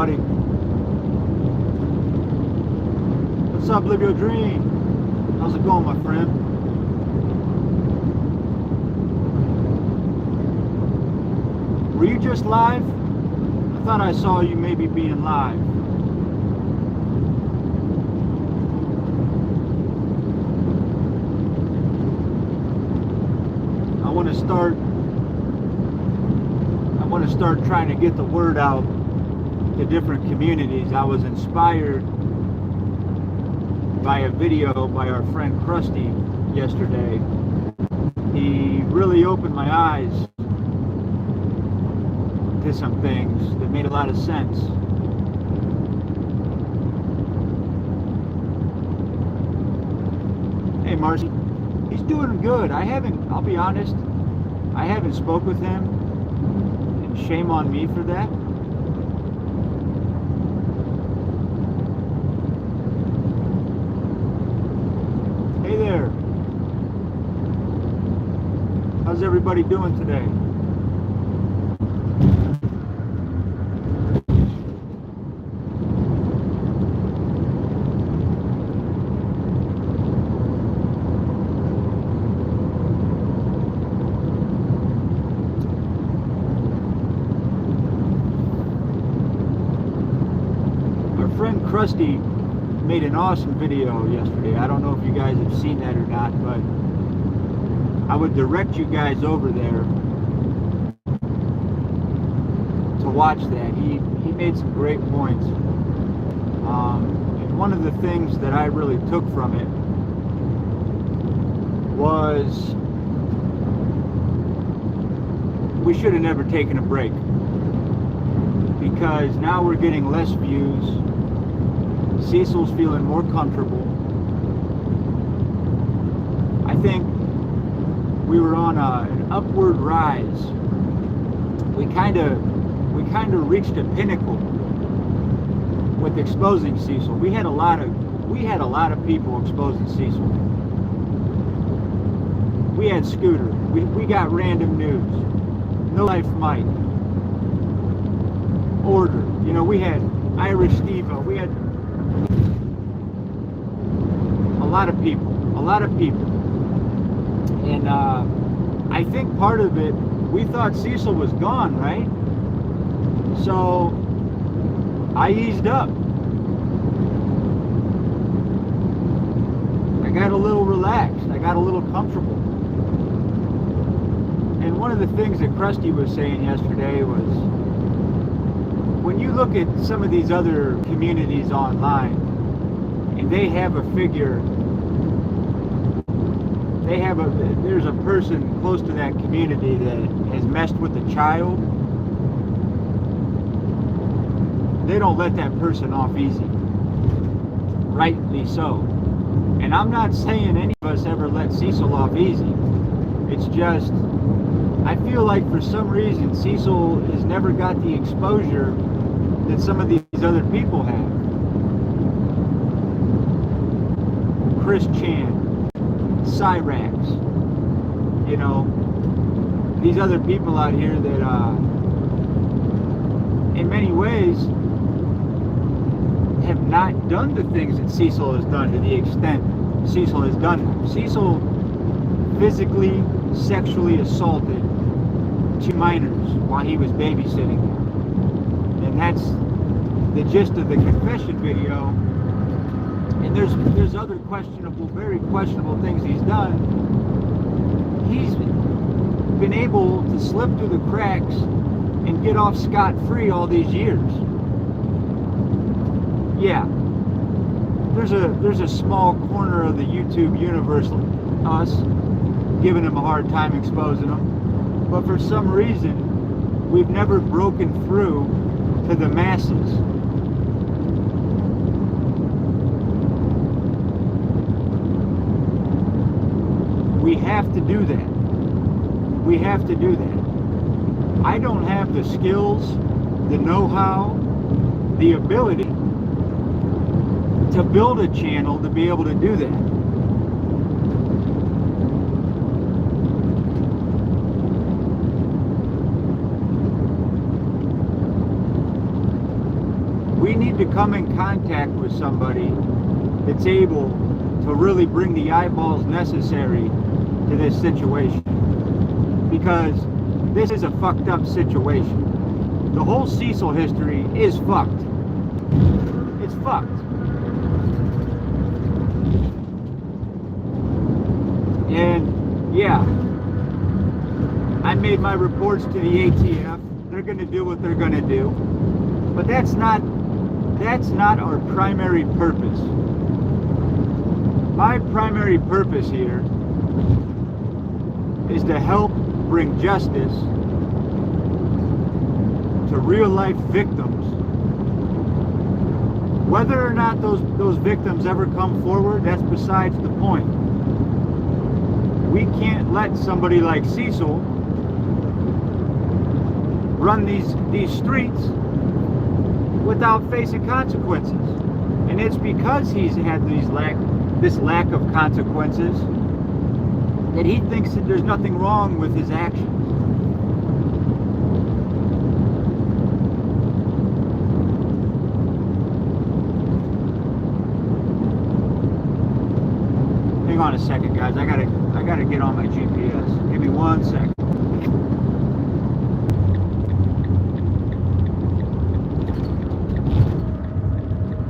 buddy? What's up, Live Your Dream? How's it going, my friend? Were you just live? I thought I saw you maybe being live. I want to start trying to get the word out to different communities. I was inspired by a video by our friend Krusty yesterday. He really opened my eyes to some things that made a lot of sense. Hey, Marcy, he's doing good. I'll be honest, I haven't spoke with him, and shame on me for that. Hey there. How's everybody doing today? Krusty made an awesome video yesterday. I don't know if you guys have seen that or not, but I would direct you guys over there to watch that. He made some great points. And one of the things that I really took from it was we should have never taken a break, because now we're getting less views. Cecil's feeling more comfortable. I think we were on an upward rise. We kind of reached a pinnacle with exposing Cecil. We had a lot of people exposing Cecil. We had Scooter. We got Random News, No Life Mike, Order. You know, we had Irish Steve-O. We had a lot of people, and I think part of it, we thought Cecil was gone, right? So I eased up. I got a little relaxed. I got a little comfortable. And one of the things that Krusty was saying yesterday was, when you look at some of these other communities online, and they have a figure, there's a person close to that community that has messed with a child, they don't let that person off easy. Rightly so. And I'm not saying any of us ever let Cecil off easy. It's just, I feel like for some reason Cecil has never got the exposure that some of these other people have. Chris Chan, Cyrax, you know, these other people out here that in many ways have not done the things that Cecil has done to the extent Cecil has done them. Cecil physically, sexually assaulted 2 minors while he was babysitting them. And that's the gist of the confession video. And there's other questionable, very questionable things he's done. He's been able to slip through the cracks and get off scot-free all these years. Yeah, there's a small corner of the YouTube universe, us, giving him a hard time exposing him. But for some reason, we've never broken through to the masses. We have to do that. We have to do that. I don't have the skills, the know-how, the ability to build a channel to be able to do that. We need to come in contact with somebody that's able to really bring the eyeballs necessary to this situation. Because this is a fucked up situation. The whole Cecil history is fucked. It's fucked. And yeah, I made my reports to the ATF. They're going to do what they're going to do. But that's not our primary purpose. My primary purpose here is to help bring justice to real life victims. Whether or not those victims ever come forward, that's besides the point. We can't let somebody like Cecil run these streets without facing consequences. And it's because he's had this lack of consequences that he thinks that there's nothing wrong with his actions. Hang on a second, guys. I gotta get on my GPS. Give me 1 second.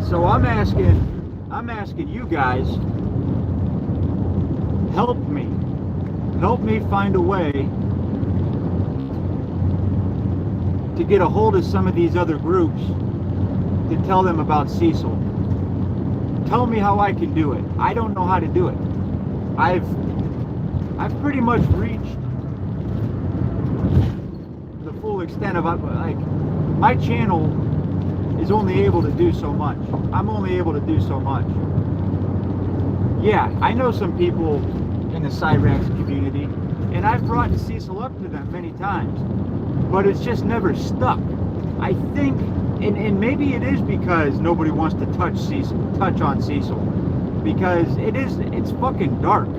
So I'm asking you guys, help me find a way to get a hold of some of these other groups to tell them about Cecil. Tell me how I can do it. I don't know how to do it. I've pretty much reached the full extent of, like, my channel is only able to do so much. I'm only able to do so much. Yeah, I know some people in the Cyrax community, and I've brought Cecil up to them many times, but it's just never stuck. I think, and maybe it is because nobody wants to touch on Cecil, because it's fucking dark.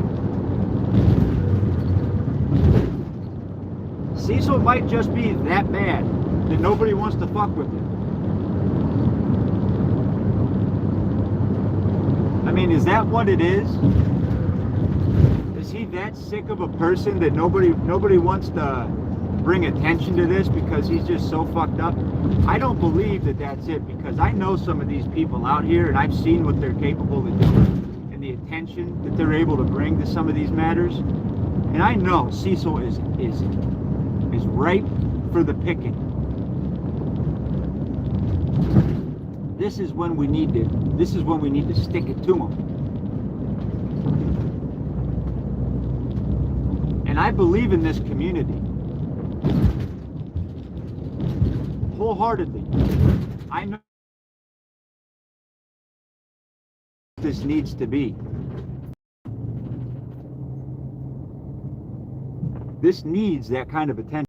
Cecil might just be that bad that nobody wants to fuck with him. I mean, is that what it is? Is he that sick of a person that nobody wants to bring attention to this because he's just so fucked up? I don't believe that that's it, because I know some of these people out here, and I've seen what they're capable of doing and the attention that they're able to bring to some of these matters. And I know Cecil is ripe for the picking. This is when we need to stick it to him. And I believe in this community wholeheartedly. I know this needs to be. This needs that kind of attention,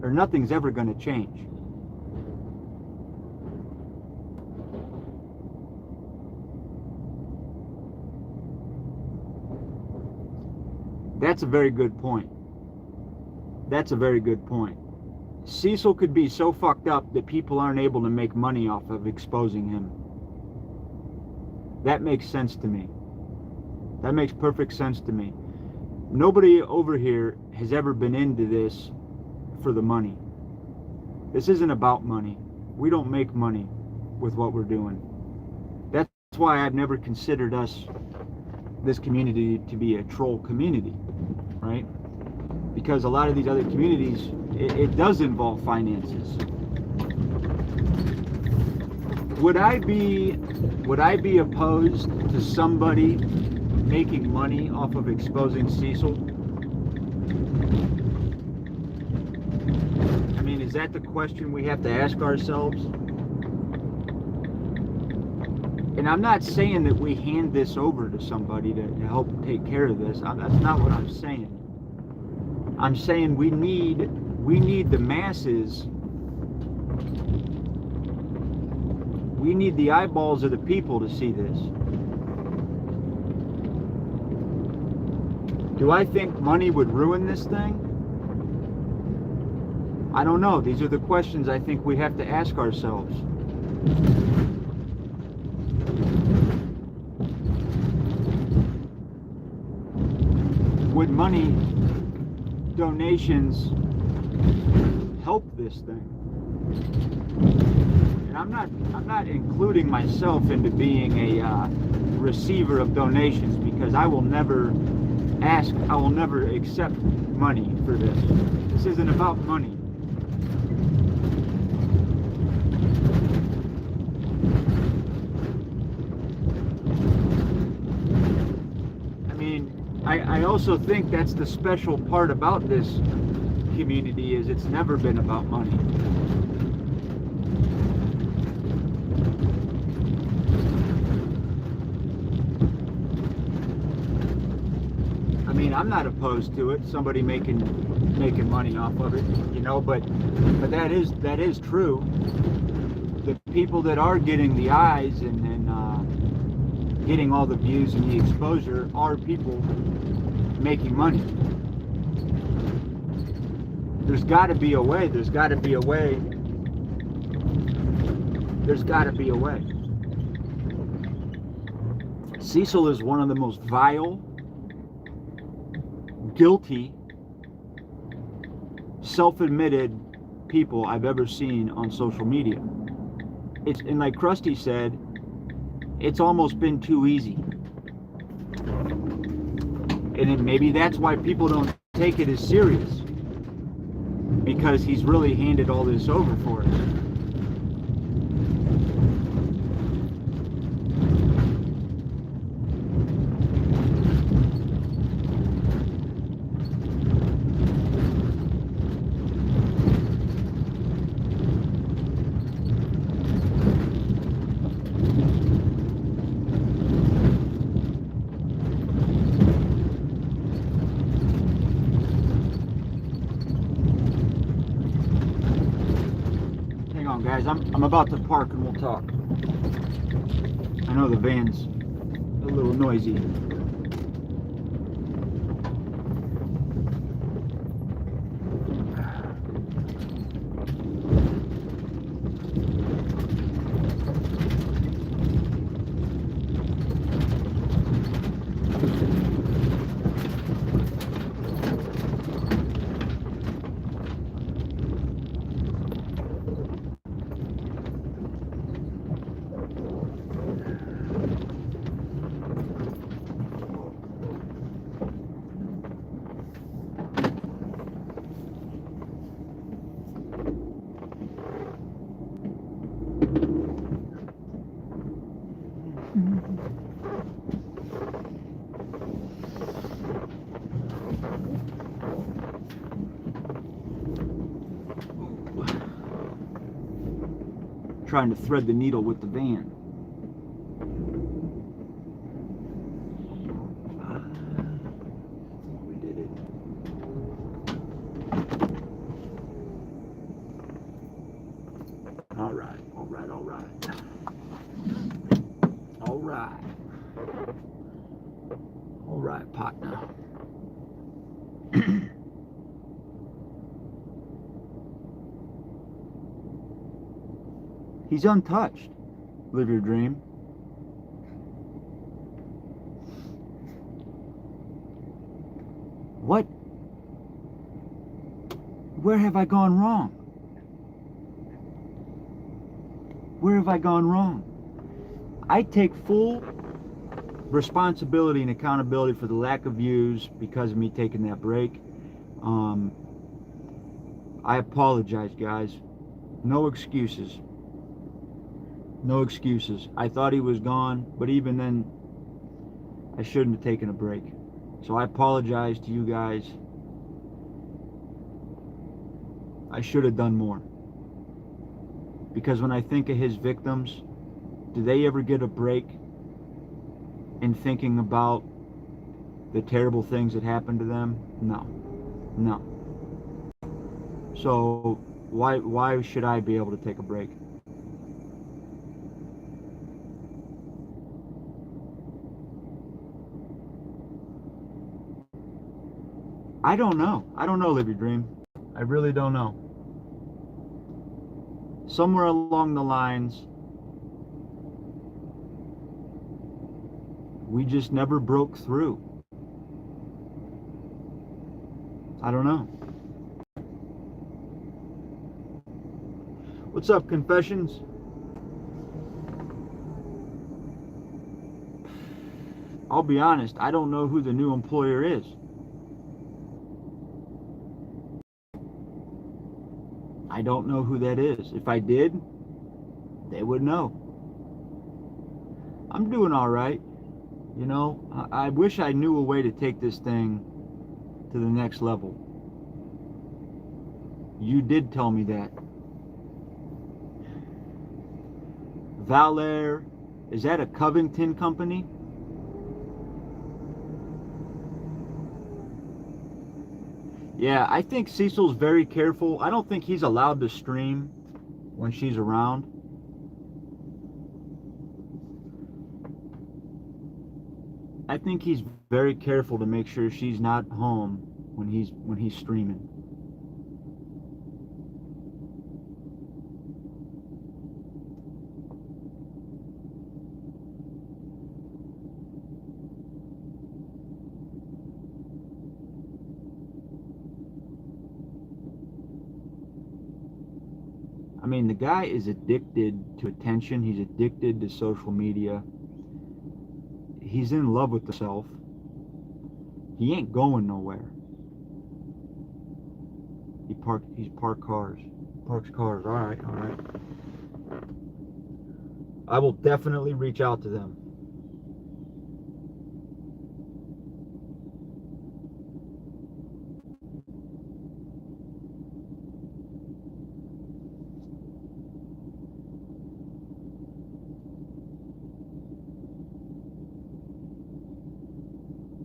or nothing's ever going to change. That's a very good point. That's a very good point. Cecil could be so fucked up that people aren't able to make money off of exposing him. That makes sense to me. That makes perfect sense to me. Nobody over here has ever been into this for the money. This isn't about money. We don't make money with what we're doing. That's why I've never considered this community to be a troll community, right? Because a lot of these other communities, it does involve finances. Would I be opposed to somebody making money off of exposing Cecil? I mean, is that the question we have to ask ourselves? And I'm not saying that we hand this over to somebody to help take care of this. That's not what I'm saying. I'm saying we need the masses. We need the eyeballs of the people to see this. Do I think money would ruin this thing? I don't know. These are the questions I think we have to ask ourselves. Would money donations help this thing? And I'm not including myself into being a receiver of donations, because I will never accept money for this. This isn't about money. I mean, I also think that's the special part about this community, is it's never been about money. I mean, I'm not opposed to it, somebody making money off of it, you know, but that is true. The people that are getting the eyes and getting all the views and the exposure are people making money. There's got to be a way. There's got to be a way. There's got to be a way. Cecil is one of the most vile, guilty, self-admitted people I've ever seen on social media. And like Krusty said, it's almost been too easy. And maybe that's why people don't take it as serious, because he's really handed all this over for us. Guys, I'm about to park and we'll talk. I know the van's a little noisy. Trying to thread the needle with the van. We did it. All right, all right, all right. All right. All right, partner. He's untouched. Live your dream. What? Where have I gone wrong? Where have I gone wrong? I take full responsibility and accountability for the lack of views because of me taking that break. I apologize, guys. No excuses. No excuses. I thought he was gone, but even then, I shouldn't have taken a break. So I apologize to you guys. I should have done more. Because when I think of his victims, do they ever get a break in thinking about the terrible things that happened to them? No. No. So why should I be able to take a break? I don't know. I don't know, Live Your Dream. I really don't know. Somewhere along the lines, we just never broke through. I don't know. What's up, Confessions? I'll be honest, I don't know who the new employer is. I don't know who that is. If I did, they would know. I'm doing all right. You know, I wish I knew a way to take this thing to the next level. You did tell me that. Valair, is that a Covington company? Yeah, I think Cecil's very careful. I don't think he's allowed to stream when she's around. I think he's very careful to make sure she's not home when he's streaming. I mean, the guy is addicted to attention. He's addicted to social media. He's in love with himself. He ain't going nowhere. He's parked cars. Parks cars. All right. I will definitely reach out to them.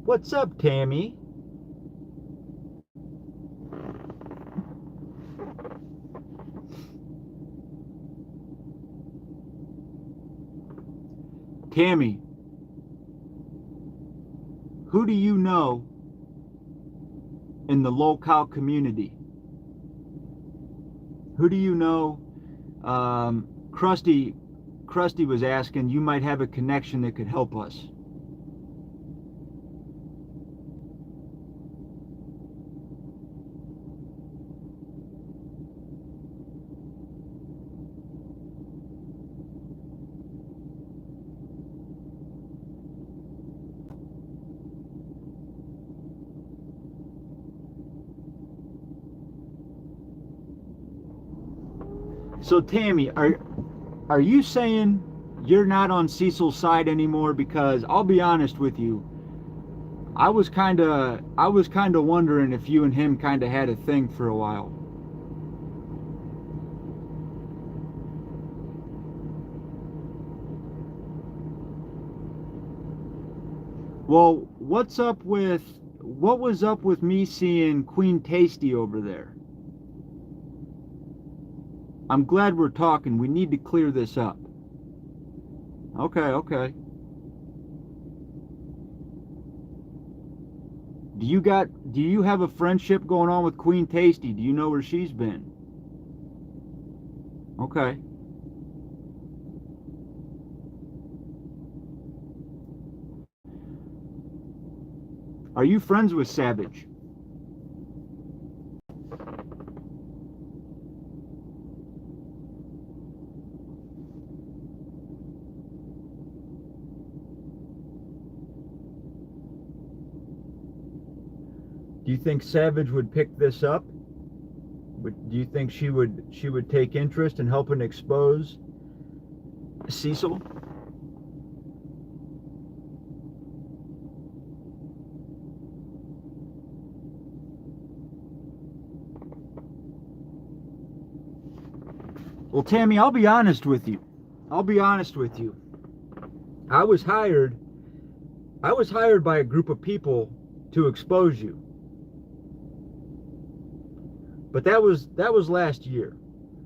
What's up, Tammy? Tammy, who do you know in the local community? Who do you know? Krusty was asking, you might have a connection that could help us. So Tammy, are you saying you're not on Cecil's side anymore? Because I'll be honest with you, I was kind of wondering if you and him kind of had a thing for a while. Well, what was up with me seeing Queen Tasty over there? I'm glad we're talking. We need to clear this up. Okay. Do you have a friendship going on with Queen Tasty? Do you know where she's been? Okay. Are you friends with Savage? Do you think Savage would pick this up? Do you think she would take interest in helping expose Cecil? Well, Tammy, I'll be honest with you. I was hired by a group of people to expose you. But that was last year.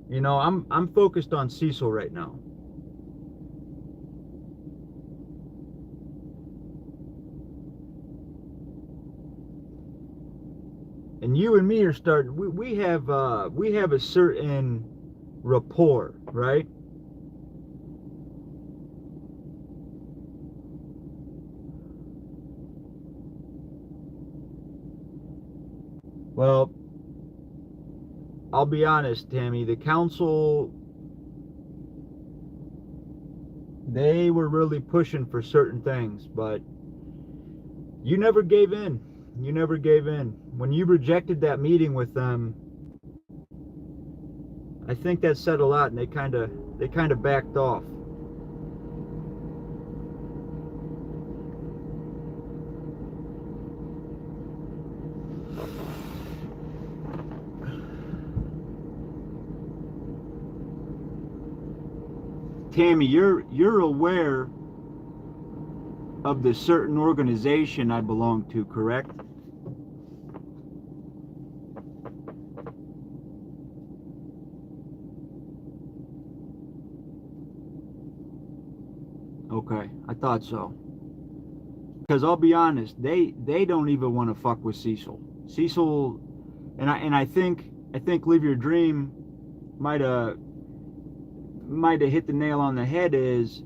You know, I'm focused on Cecil right now. And you and me are starting. We have a certain rapport, right? Well, I'll be honest, Tammy, the council, they were really pushing for certain things, but you never gave in. You never gave in. When you rejected that meeting with them, I think that said a lot, and they kind of backed off. Tammy, you're aware of the certain organization I belong to, correct? Okay, I thought so. Because I'll be honest, they don't even want to fuck with Cecil. Cecil, and I think Live Your Dream might have hit the nail on the head. Is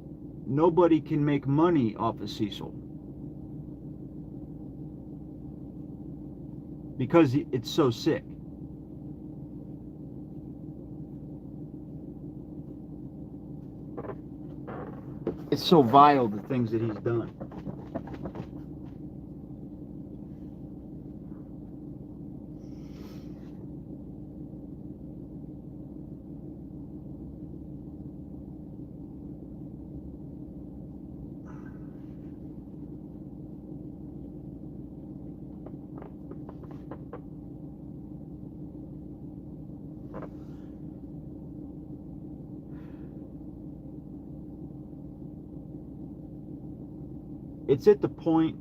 nobody can make money off of Cecil because it's so sick. It's so vile, the things that he's done. It's at the point,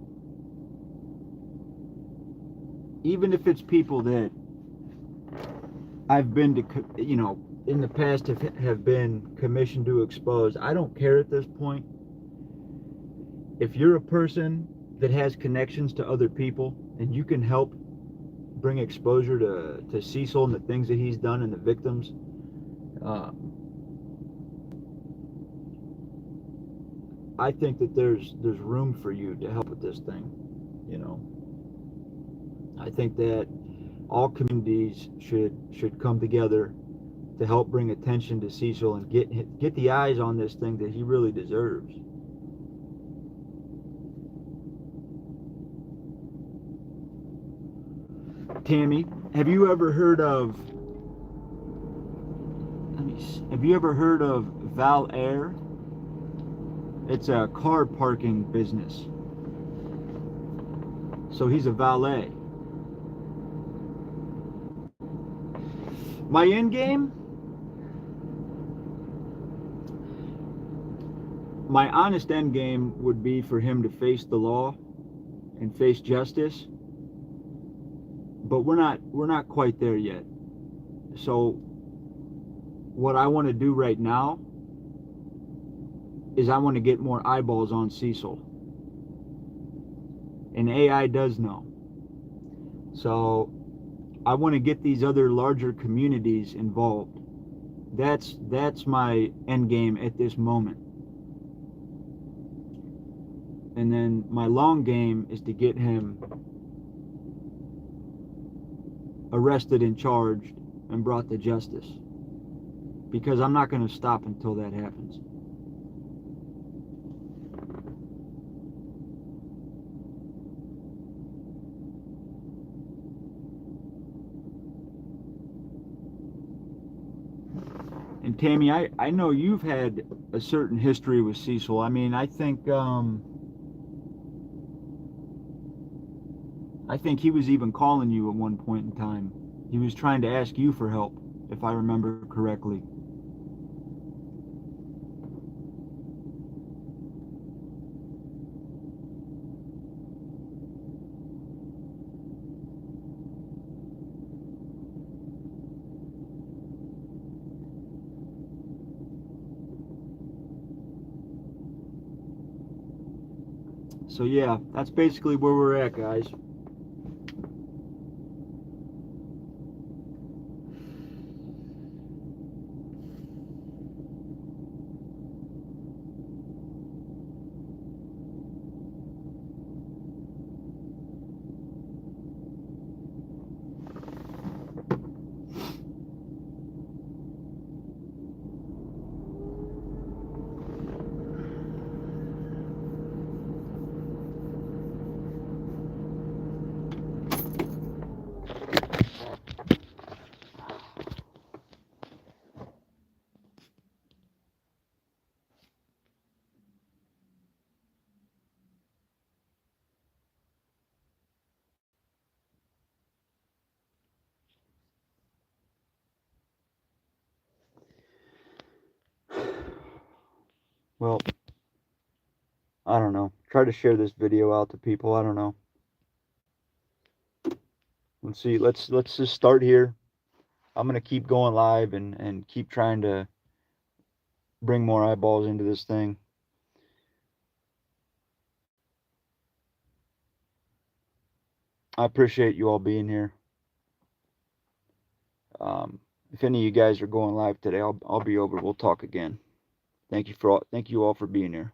even if it's people that I've been to, in the past have been commissioned to expose, I don't care at this point. If you're a person that has connections to other people and you can help bring exposure to Cecil and the things that he's done and the victims, uh, I think that there's room for you to help with this thing. You know, I think that all communities should come together to help bring attention to Cecil and get the eyes on this thing that he really deserves. Tammy, have you ever heard of? Have you ever heard of Val Air? It's a car parking business. So he's a valet. My end game? My honest end game would be for him to face the law and face justice. But we're not quite there yet. So what I want to do right now is I want to get more eyeballs on Cecil. And AI does know. So I want to get these other larger communities involved. That's my end game at this moment. And then my long game is to get him arrested and charged and brought to justice. Because I'm not going to stop until that happens. And Tammy, I know you've had a certain history with Cecil. I mean, I think he was even calling you at one point in time. He was trying to ask you for help, if I remember correctly. So yeah, that's basically where we're at, guys. Well, I don't know. Try to share this video out to people. I don't know. Let's see. Let's just start here. I'm gonna keep going live and keep trying to bring more eyeballs into this thing. I appreciate you all being here. If any of you guys are going live today, I'll be over. We'll talk again. Thank you all for being here.